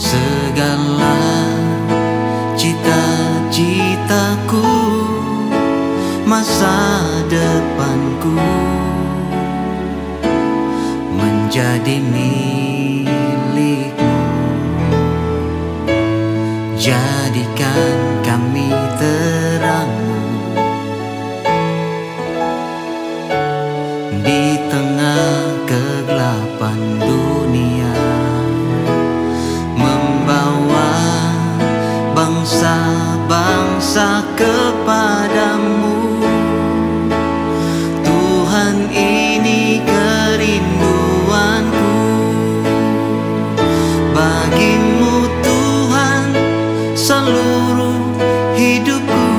segala cita-citaku, masa depanku menjadi milikmu. Jadikan kami terangmu di tengah kegelapan dunia, membawa bangsa-bangsa kepadamu. Tuhan, ini kerinduanku bagimu Tuhan, seluruh hidupku.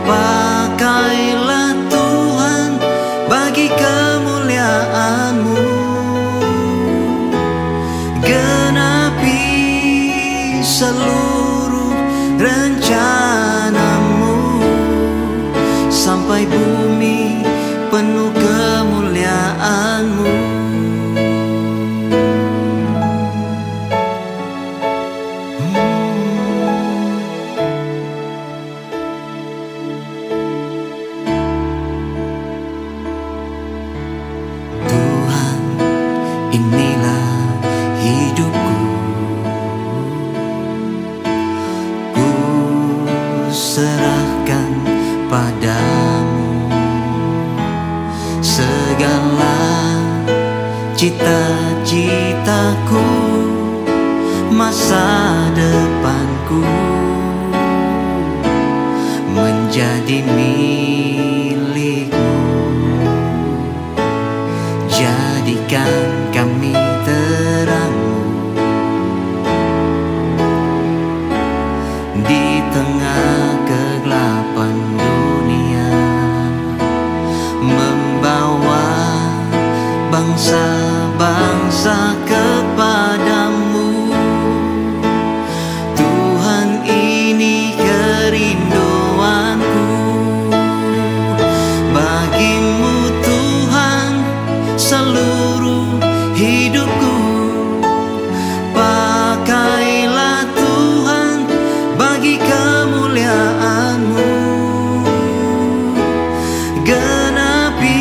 Pakailah Tuhan bagi kemuliaan-Mu, genapi seluruh rencana-Mu, sampai bumi penuh kemuliaan-Mu. Tuhan, inilah hidupku, ku serahkan padamu segala cita-citaku, masa depanku menjadi milikmu. Jadikan kami terangmu di tengah kegelapan dunia, membawa bangsa-bangsa kepadamu. Tuhan, ini kerinduanku bagimu Tuhan, seluruh hidupku. Pakailah Tuhan bagi kemuliaan-Mu, genapi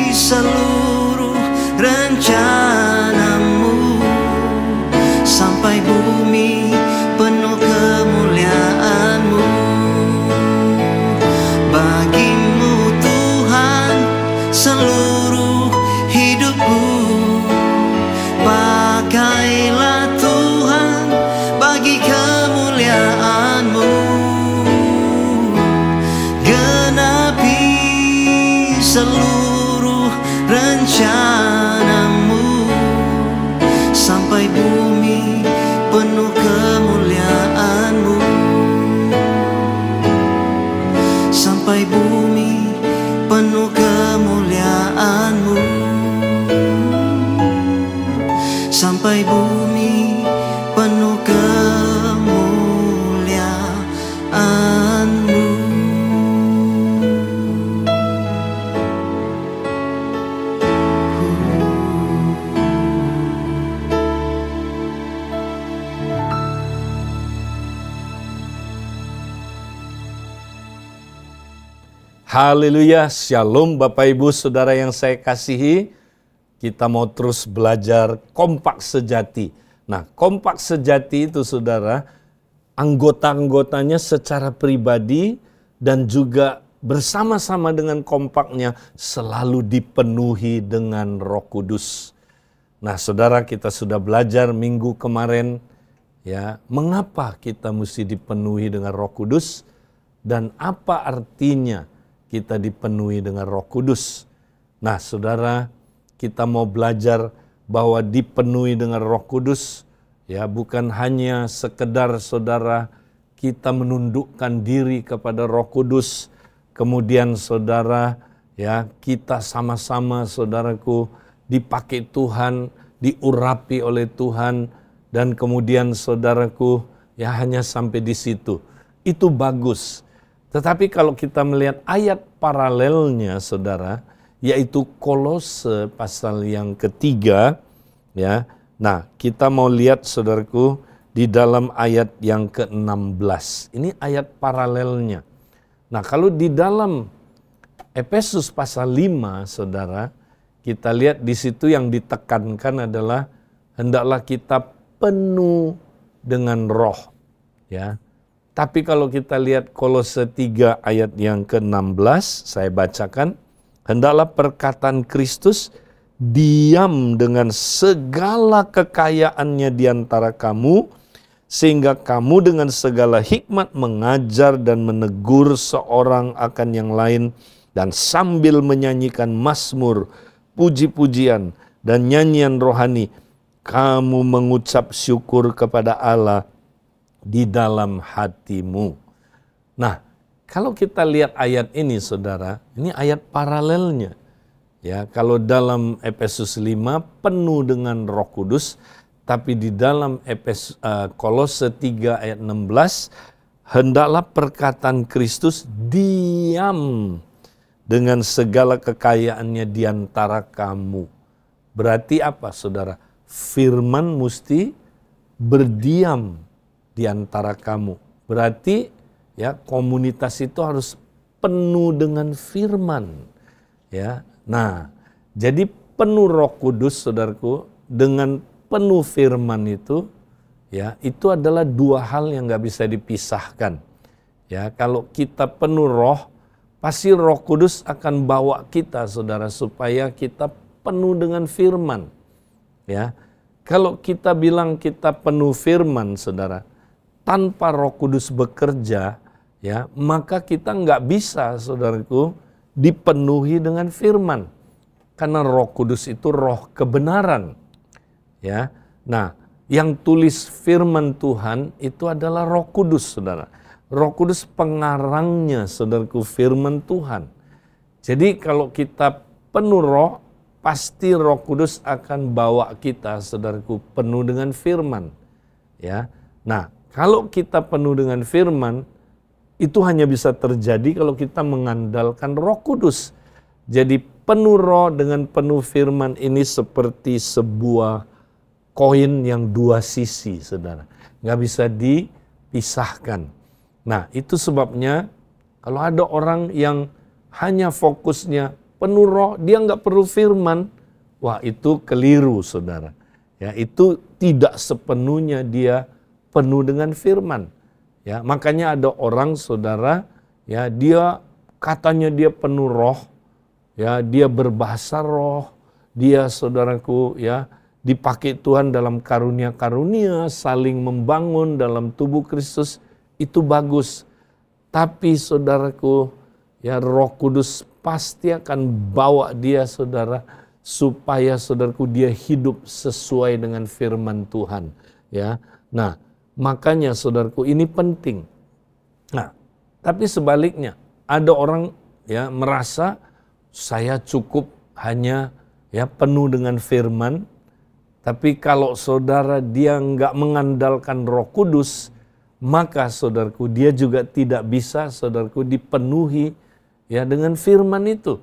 seluruh rencana-Mu, sampai bumi penuh kemuliaan-Mu. Bagimu Tuhan, seluruh hidupku. Pakailah Tuhan bagi kemuliaan-Mu, genapi seluruh rencana-Mu, sampai bumi penuh kemuliaan-Mu, sampai bumi penuh kemuliaan-Mu, sampai bumi penuh kemuliaan-Mu. Haleluya, shalom Bapak Ibu Saudara yang saya kasihi. Kita mau terus belajar kompak sejati. Nah, kompak sejati itu saudara, anggota-anggotanya secara pribadi dan juga bersama-sama dengan kompaknya selalu dipenuhi dengan Roh Kudus. Nah, saudara, kita sudah belajar minggu kemarin ya, mengapa kita mesti dipenuhi dengan Roh Kudus dan apa artinya kita dipenuhi dengan Roh Kudus. Nah, saudara, kita mau belajar bahwa dipenuhi dengan Roh Kudus ya bukan hanya sekedar saudara kita menundukkan diri kepada Roh Kudus, kemudian saudara ya kita sama-sama saudaraku dipakai Tuhan, diurapi oleh Tuhan, dan kemudian saudaraku ya hanya sampai di situ. Itu bagus. Tetapi kalau kita melihat ayat paralelnya saudara, yaitu Kolose pasal yang ketiga ya, Nah, kita mau lihat saudaraku di dalam ayat yang ke-16. Ini ayat paralelnya. Nah, kalau di dalam Efesus pasal 5, saudara, kita lihat di situ yang ditekankan adalah hendaklah kita penuh dengan roh. Ya. Tapi kalau kita lihat Kolose 3 ayat yang ke-16, saya bacakan, hendaklah perkataan Kristus diam dengan segala kekayaannya di antara kamu, sehingga kamu dengan segala hikmat mengajar dan menegur seorang akan yang lain, dan sambil menyanyikan mazmur, puji-pujian, dan nyanyian rohani, kamu mengucap syukur kepada Allah di dalam hatimu. Nah, kalau kita lihat ayat ini, saudara, ini ayat paralelnya. Ya, kalau dalam Efesus 5 penuh dengan Roh Kudus, tapi di dalam Kolose 3 ayat 16, hendaklah perkataan Kristus diam dengan segala kekayaannya di antara kamu. Berarti apa, saudara? Firman mesti berdiam di antara kamu. Berarti ya, komunitas itu harus penuh dengan firman. Ya. Nah, jadi penuh Roh Kudus, saudaraku, dengan penuh firman itu, ya, itu adalah dua hal yang nggak bisa dipisahkan. Ya, kalau kita penuh Roh, pasti Roh Kudus akan bawa kita, saudara, supaya kita penuh dengan firman. Ya, kalau kita bilang kita penuh firman, saudara, tanpa Roh Kudus bekerja, ya, maka kita nggak bisa, saudaraku, dipenuhi dengan firman. Karena Roh Kudus itu roh kebenaran. Ya. Nah, yang tulis firman Tuhan itu adalah Roh Kudus, saudara. Roh Kudus pengarangnya, saudaraku, firman Tuhan. Jadi kalau kita penuh roh, pasti Roh Kudus akan bawa kita, saudaraku, penuh dengan firman. Ya. Nah, kalau kita penuh dengan firman, itu hanya bisa terjadi kalau kita mengandalkan Roh Kudus. Jadi penuh roh dengan penuh firman ini seperti sebuah koin yang dua sisi, saudara. Nggak bisa dipisahkan. Nah, itu sebabnya kalau ada orang yang hanya fokusnya penuh roh, dia nggak perlu firman, wah itu keliru, saudara. Ya, itu tidak sepenuhnya dia penuh dengan firman. Ya, makanya ada orang, saudara, ya, dia katanya dia penuh roh, ya, dia berbahasa roh, dia, saudaraku, ya, dipakai Tuhan dalam karunia-karunia, saling membangun dalam tubuh Kristus, itu bagus. Tapi, saudaraku, ya, Roh Kudus pasti akan bawa dia, saudara, supaya, saudaraku, dia hidup sesuai dengan firman Tuhan. Ya, nah, makanya, saudaraku, ini penting. Nah, tapi sebaliknya, ada orang, ya, merasa saya cukup hanya, ya, penuh dengan firman, tapi kalau saudara dia nggak mengandalkan Roh Kudus, maka, saudaraku, dia juga tidak bisa, saudaraku, dipenuhi, ya, dengan firman itu.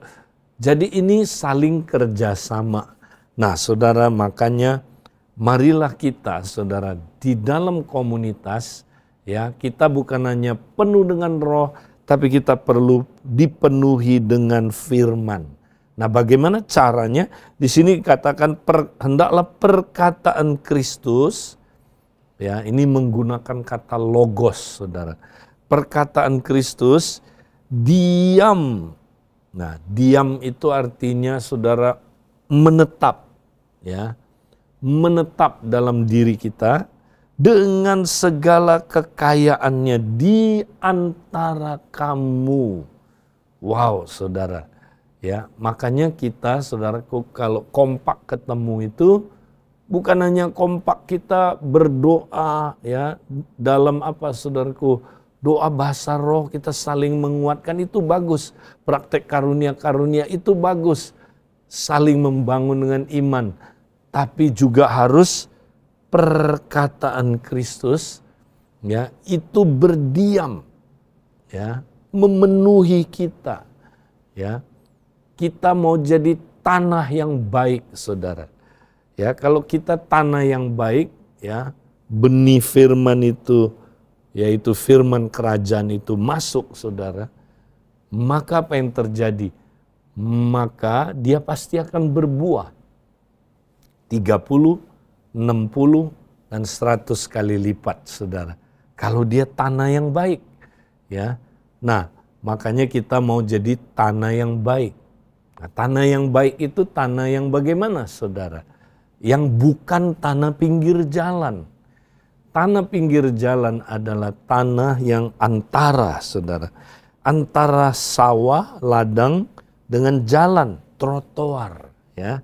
Jadi ini saling kerjasama. Nah, saudara, makanya marilah kita, saudara, di dalam komunitas, ya, kita bukan hanya penuh dengan roh, tapi kita perlu dipenuhi dengan firman. Nah, bagaimana caranya? Di sini katakan hendaklah perkataan Kristus, ya, ini menggunakan kata logos, saudara. Perkataan Kristus diam. Nah, diam itu artinya, saudara, menetap, ya. Menetap dalam diri kita dengan segala kekayaannya di antara kamu. Wow, saudara. Ya, makanya kita, saudaraku, kalau kompak ketemu itu bukan hanya kompak kita berdoa, ya, dalam apa, saudaraku, doa bahasa roh, kita saling menguatkan, itu bagus. Praktek karunia-karunia itu bagus. Saling membangun dengan iman. Tapi juga harus perkataan Kristus, ya, itu berdiam, ya, memenuhi kita, ya. Kita mau jadi tanah yang baik, saudara. Ya, kalau kita tanah yang baik, ya, benih firman itu, yaitu firman kerajaan itu masuk, saudara, maka apa yang terjadi? Maka dia pasti akan berbuah 30, 60, dan 100 kali lipat, saudara. Kalau dia tanah yang baik, ya. Nah, makanya kita mau jadi tanah yang baik. Nah, tanah yang baik itu tanah yang bagaimana, saudara? Yang bukan tanah pinggir jalan. Tanah pinggir jalan adalah tanah yang antara, saudara. Antara sawah, ladang, dengan jalan, trotoar. Ya.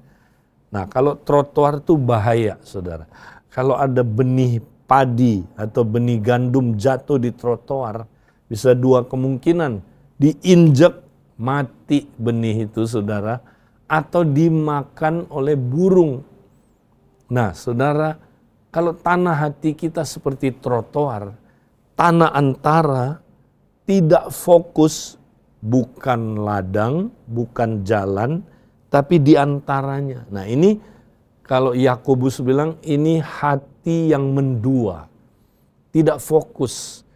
Nah, kalau trotoar itu bahaya, saudara. Kalau ada benih padi atau benih gandum jatuh di trotoar, bisa dua kemungkinan. Diinjek, mati benih itu, saudara. Atau dimakan oleh burung. Nah, saudara, kalau tanah hati kita seperti trotoar, tanah antara, tidak fokus, bukan ladang, bukan jalan, tapi di antaranya. Nah, ini kalau Yakobus bilang ini hati yang mendua, tidak fokus.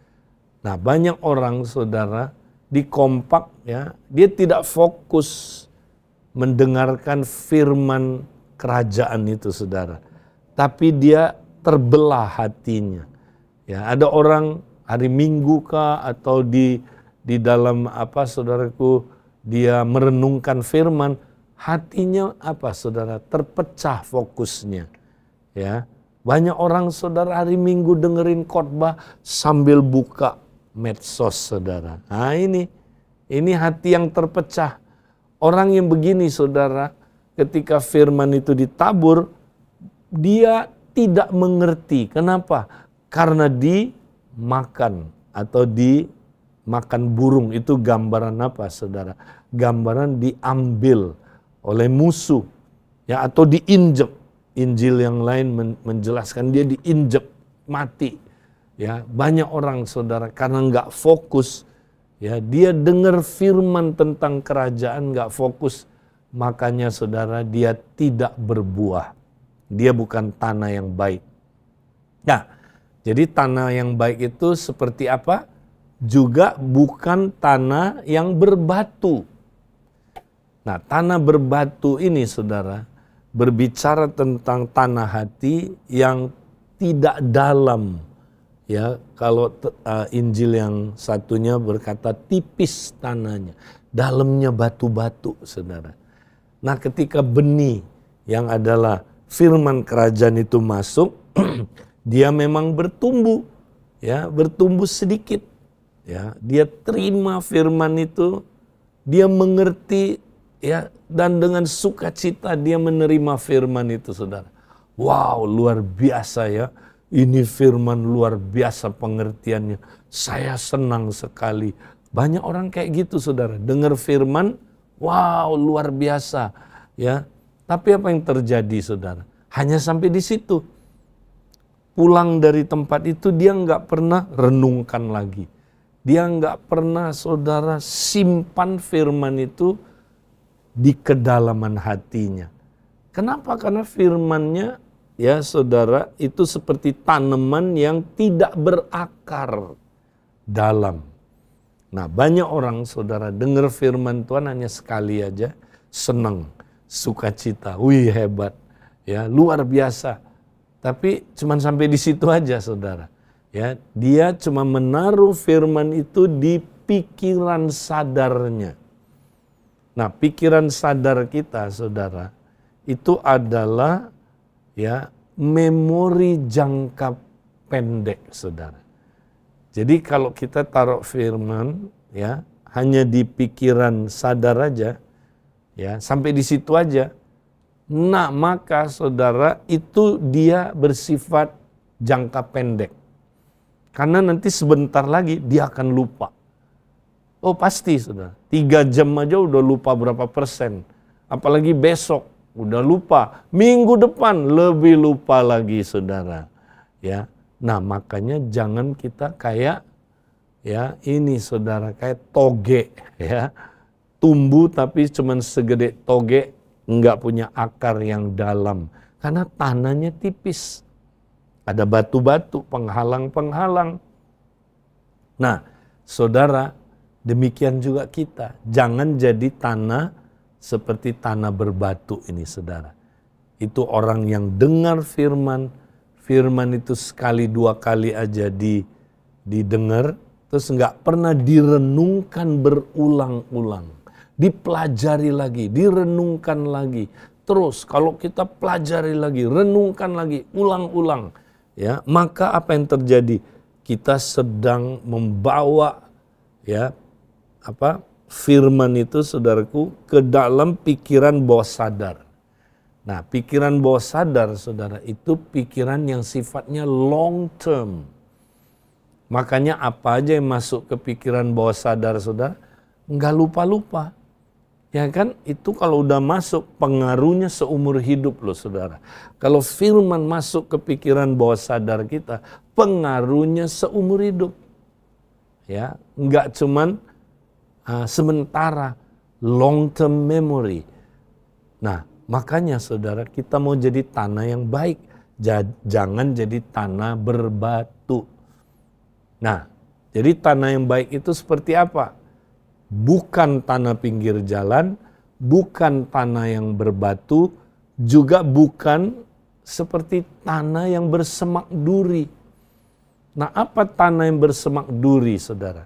Nah, banyak orang, saudara, di kompak, ya, dia tidak fokus mendengarkan firman kerajaan itu, saudara. Tapi dia terbelah hatinya. Ya, ada orang hari Minggu kah atau di dalam apa, saudaraku, dia merenungkan firman, hatinya apa, saudara? Terpecah fokusnya. Ya, banyak orang, saudara, hari Minggu dengerin khotbah sambil buka medsos, saudara. Nah, ini hati yang terpecah. Orang yang begini, saudara, ketika firman itu ditabur, dia tidak mengerti. Kenapa? Karena dimakan atau dimakan burung. Itu gambaran apa, saudara? Gambaran diambil oleh musuh, ya, atau diinjek. Injil yang lain menjelaskan dia diinjek, mati. Ya, banyak orang, saudara, karena nggak fokus, ya, dia dengar firman tentang kerajaan nggak fokus, makanya, saudara, dia tidak berbuah. Dia bukan tanah yang baik. Nah, jadi tanah yang baik itu seperti apa? Juga bukan tanah yang berbatu. Nah, tanah berbatu ini, saudara, berbicara tentang tanah hati yang tidak dalam. Ya, kalau Injil yang satunya berkata tipis tanahnya, dalamnya batu-batu, saudara. Nah, ketika benih yang adalah firman kerajaan itu masuk, dia memang bertumbuh, ya, bertumbuh sedikit, ya. Dia terima firman itu, dia mengerti, ya, dan dengan sukacita dia menerima firman itu, saudara. Wow, luar biasa, ya. Ini firman luar biasa pengertiannya. Saya senang sekali. Banyak orang kayak gitu, saudara. Dengar firman, wow, luar biasa, ya. Tapi apa yang terjadi, saudara? Hanya sampai di situ. Pulang dari tempat itu dia nggak pernah renungkan lagi. Dia nggak pernah, saudara, simpan firman itu di kedalaman hatinya. Kenapa? Karena firmannya, ya, saudara, itu seperti tanaman yang tidak berakar dalam. Nah, banyak orang, saudara, dengar firman Tuhan hanya sekali aja, senang, sukacita, wih hebat, ya, luar biasa. Tapi cuma sampai di situ aja, saudara. Ya, dia cuma menaruh firman itu di pikiran sadarnya. Nah, pikiran sadar kita, saudara, itu adalah, ya, memori jangka pendek, saudara. Jadi kalau kita taruh firman, ya, hanya di pikiran sadar aja, ya, sampai di situ aja. Nah, maka, saudara, itu dia bersifat jangka pendek. Karena nanti sebentar lagi dia akan lupa. Oh, pasti, saudara. 3 jam aja udah lupa berapa persen. Apalagi besok udah lupa. Minggu depan lebih lupa lagi, saudara. Ya. Nah, makanya jangan kita kayak, ya, ini, saudara, kayak toge, ya. Tumbuh tapi cuman segede toge, enggak punya akar yang dalam. Karena tanahnya tipis. Ada batu-batu, penghalang-penghalang. Nah, saudara, demikian juga kita. Jangan jadi tanah seperti tanah berbatu ini, saudara. Itu orang yang dengar firman, firman itu sekali dua kali aja didengar, terus nggak pernah direnungkan berulang-ulang. Dipelajari lagi, direnungkan lagi. Terus kalau kita pelajari lagi, renungkan lagi, ulang-ulang, ya, maka apa yang terjadi? Kita sedang membawa, ya, firman itu, saudaraku, ke dalam pikiran bawah sadar. Nah, pikiran bawah sadar, saudara, itu pikiran yang sifatnya long term. Makanya apa aja yang masuk ke pikiran bawah sadar, saudara, nggak lupa-lupa. Ya kan, itu kalau udah masuk, pengaruhnya seumur hidup loh, saudara. Kalau firman masuk ke pikiran bawah sadar kita, pengaruhnya seumur hidup. Ya, nggak cuman sementara, long term memory. Nah, makanya saudara, kita mau jadi tanah yang baik, jangan jadi tanah berbatu. Nah, jadi tanah yang baik itu seperti apa? Bukan tanah pinggir jalan, bukan tanah yang berbatu, juga bukan seperti tanah yang bersemak duri. Nah, apa tanah yang bersemak duri, saudara?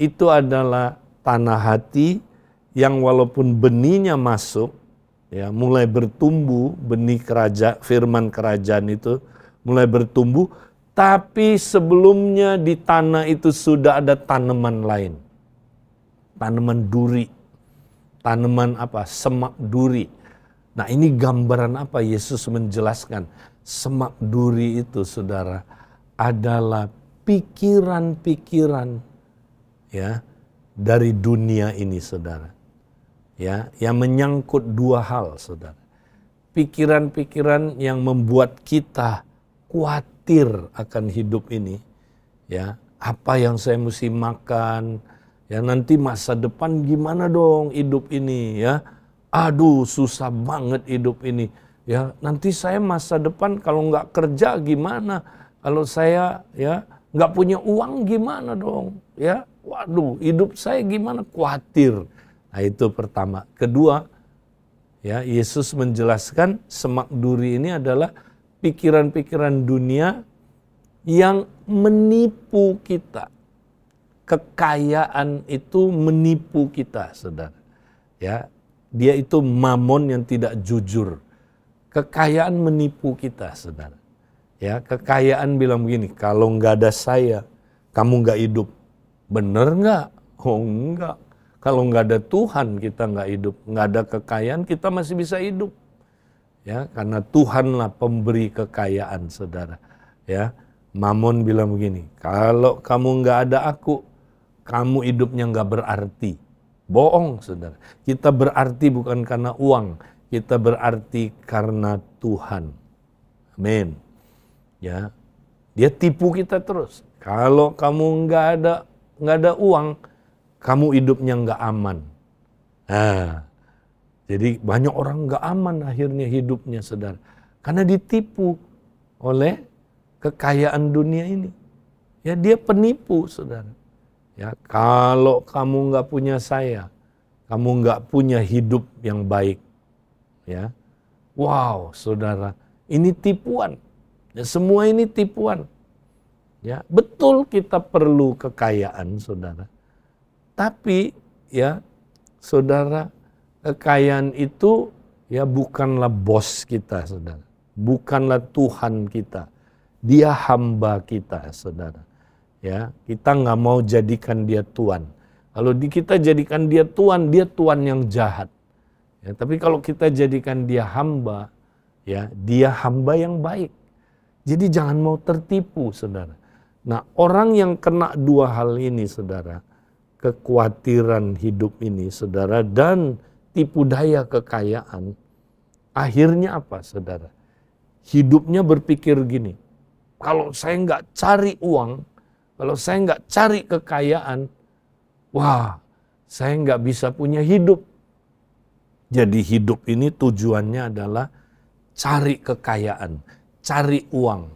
Itu adalah tanah hati yang walaupun benihnya masuk, ya, mulai bertumbuh, benih firman kerajaan itu mulai bertumbuh, tapi sebelumnya di tanah itu sudah ada tanaman lain. Tanaman duri, tanaman semak duri. Nah, ini gambaran apa? Yesus menjelaskan semak duri itu, saudara, adalah pikiran-pikiran, ya, dari dunia ini, saudara. Ya, yang menyangkut dua hal, saudara. Pikiran-pikiran yang membuat kita khawatir akan hidup ini, ya. Apa yang saya mesti makan? Ya, nanti masa depan gimana dong hidup ini, ya. Aduh, susah banget hidup ini. Ya, nanti saya masa depan kalau nggak kerja gimana? Kalau saya, ya, nggak punya uang gimana dong? Ya, waduh, hidup saya gimana? Khawatir. Nah, itu pertama. Kedua, ya, Yesus menjelaskan semak duri ini adalah pikiran-pikiran dunia yang menipu kita. Kekayaan itu menipu kita, saudara. Ya, dia itu mamon yang tidak jujur. Kekayaan menipu kita, saudara. Ya, kekayaan bilang begini, kalau nggak ada saya, kamu nggak hidup. Bener nggak? Oh enggak. Kalau nggak ada Tuhan, kita nggak hidup. Nggak ada kekayaan, kita masih bisa hidup. Ya, karena Tuhanlah pemberi kekayaan, saudara. Ya, mamon bilang begini, kalau kamu nggak ada aku, kamu hidupnya nggak berarti. Bohong, saudara. Kita berarti bukan karena uang, kita berarti karena Tuhan. Amin. Ya, dia tipu kita terus. Kalau kamu nggak ada uang, kamu hidupnya nggak aman. Nah, jadi banyak orang nggak aman akhirnya hidupnya, saudara, karena ditipu oleh kekayaan dunia ini. Ya, dia penipu, saudara. Ya, kalau kamu nggak punya saya, kamu nggak punya hidup yang baik. Ya, wow, saudara, ini tipuan. Ya, semua ini tipuan. Ya, betul kita perlu kekayaan, saudara. Tapi, ya, saudara, kekayaan itu ya bukanlah bos kita, saudara. Bukanlah Tuhan kita. Dia hamba kita, saudara. Ya, kita nggak mau jadikan dia Tuhan. Kalau kita jadikan dia Tuhan yang jahat. Ya, tapi kalau kita jadikan dia hamba, ya, dia hamba yang baik. Jadi jangan mau tertipu, saudara. Nah, orang yang kena dua hal ini, saudara, kekhawatiran hidup ini, saudara, dan tipu daya kekayaan, akhirnya apa, saudara? Hidupnya berpikir gini, kalau saya nggak cari uang, kalau saya nggak cari kekayaan, wah, saya nggak bisa punya hidup. Jadi hidup ini tujuannya adalah cari kekayaan, cari uang,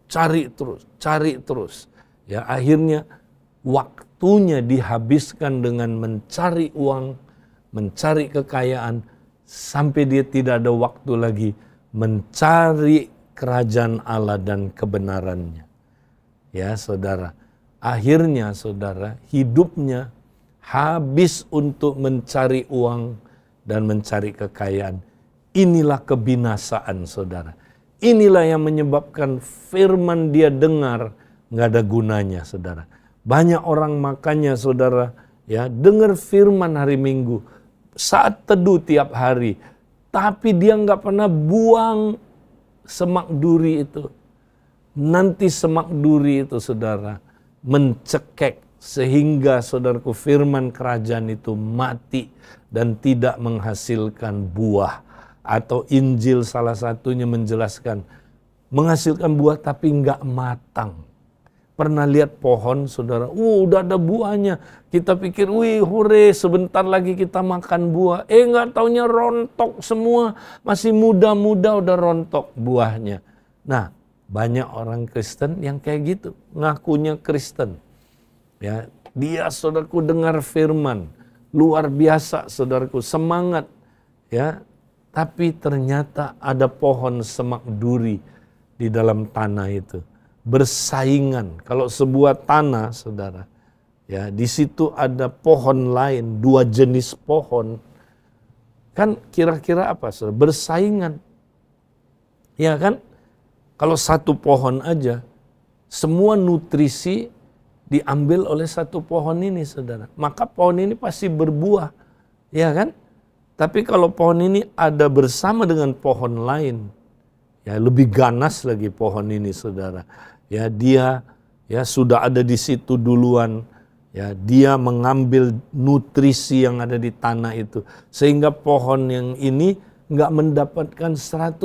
cari terus. Ya, akhirnya waktunya dihabiskan dengan mencari uang, mencari kekayaan, sampai dia tidak ada waktu lagi mencari kerajaan Allah dan kebenarannya. Ya, saudara. Akhirnya, saudara, hidupnya habis untuk mencari uang dan mencari kekayaan. Inilah kebinasaan, saudara. Inilah yang menyebabkan firman dia dengar nggak ada gunanya, saudara. Banyak orang makanya, saudara, ya, dengar firman hari Minggu, saat teduh tiap hari, tapi dia nggak pernah buang semak duri itu. Nanti semak duri itu, saudara, mencekek sehingga, saudaraku, firman kerajaan itu mati dan tidak menghasilkan buah. Atau Injil salah satunya menjelaskan menghasilkan buah tapi nggak matang. Pernah lihat pohon, saudara, udah ada buahnya. Kita pikir, wih, hore, sebentar lagi kita makan buah. Nggak taunya rontok semua. Masih muda-muda udah rontok buahnya. Nah, banyak orang Kristen yang kayak gitu. Ngakunya Kristen. Ya, dia, saudaraku, dengar firman. Luar biasa, saudaraku, semangat. Ya, tapi ternyata ada pohon semak duri di dalam tanah itu. Bersaingan. Kalau sebuah tanah, saudara, ya, di situ ada pohon lain, dua jenis pohon. Kan kira-kira apa, saudara? Bersaingan. Ya kan? Kalau satu pohon aja, semua nutrisi diambil oleh satu pohon ini, saudara. Maka pohon ini pasti berbuah. Ya kan? Tapi kalau pohon ini ada bersama dengan pohon lain, ya, lebih ganas lagi pohon ini, saudara. Ya, dia, ya, sudah ada di situ duluan. Ya, dia mengambil nutrisi yang ada di tanah itu. Sehingga pohon yang ini nggak mendapatkan 100%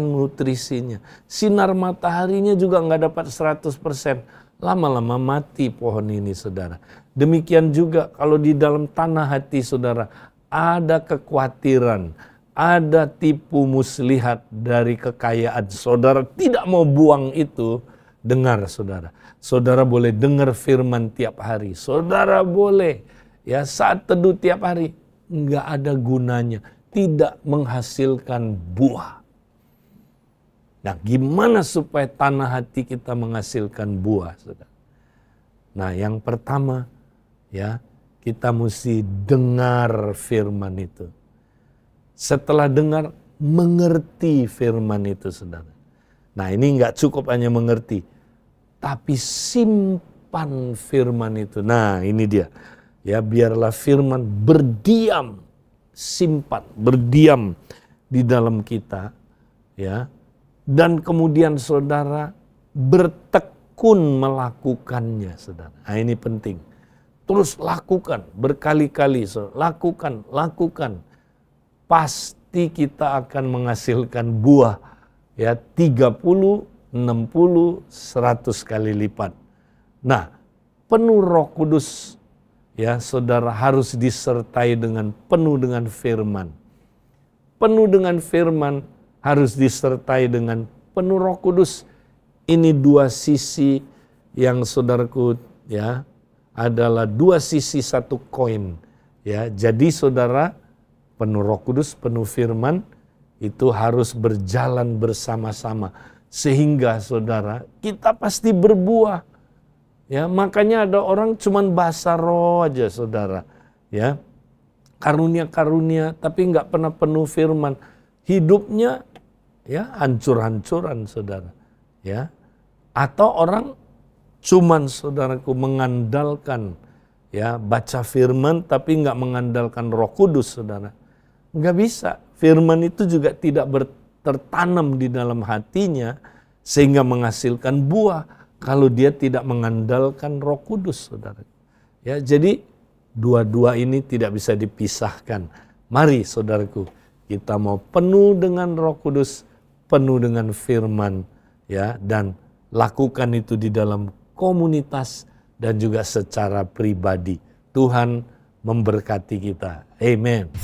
nutrisinya. Sinar mataharinya juga nggak dapat 100%. Lama-lama mati pohon ini, saudara. Demikian juga kalau di dalam tanah hati, saudara, ada kekhawatiran, ada tipu muslihat dari kekayaan. Saudara tidak mau buang itu. Dengar, saudara. Saudara boleh dengar firman tiap hari. Saudara boleh, ya, saat teduh tiap hari. Nggak ada gunanya. Tidak menghasilkan buah. Nah, gimana supaya tanah hati kita menghasilkan buah, saudara? Nah, yang pertama, ya, kita mesti dengar firman itu. Setelah dengar, mengerti firman itu, saudara. Nah, ini nggak cukup hanya mengerti, tapi simpan firman itu. Nah, ini dia. Ya, biarlah firman berdiam, simpan, berdiam di dalam kita, ya. Dan kemudian, saudara, bertekun melakukannya, saudara. Nah, ini penting. Terus lakukan berkali-kali, saudara. Lakukan. Pasti kita akan menghasilkan buah. Ya, 30, 60, 100 kali lipat. Nah, penuh Roh Kudus, ya, saudara, harus disertai dengan penuh dengan firman. Penuh dengan firman harus disertai dengan penuh Roh Kudus. Ini dua sisi yang, saudaraku, ya, adalah dua sisi satu koin. Ya, jadi, saudara, penuh Roh Kudus, penuh firman, itu harus berjalan bersama-sama. Sehingga, saudara, kita pasti berbuah. Ya, makanya ada orang cuman bahasa roh aja, saudara. Ya, karunia-karunia, tapi nggak pernah penuh firman. Hidupnya, ya, hancur-hancuran, saudara. Ya, atau orang cuman, saudaraku, mengandalkan, ya, baca firman, tapi nggak mengandalkan Roh Kudus, saudara. Nggak bisa. Firman itu juga tidak tertanam di dalam hatinya sehingga menghasilkan buah kalau dia tidak mengandalkan Roh Kudus, saudara. Ya, jadi dua-dua ini tidak bisa dipisahkan. Mari, saudaraku, kita mau penuh dengan Roh Kudus, penuh dengan firman, ya, dan lakukan itu di dalam komunitas dan juga secara pribadi. Tuhan memberkati kita. Amen.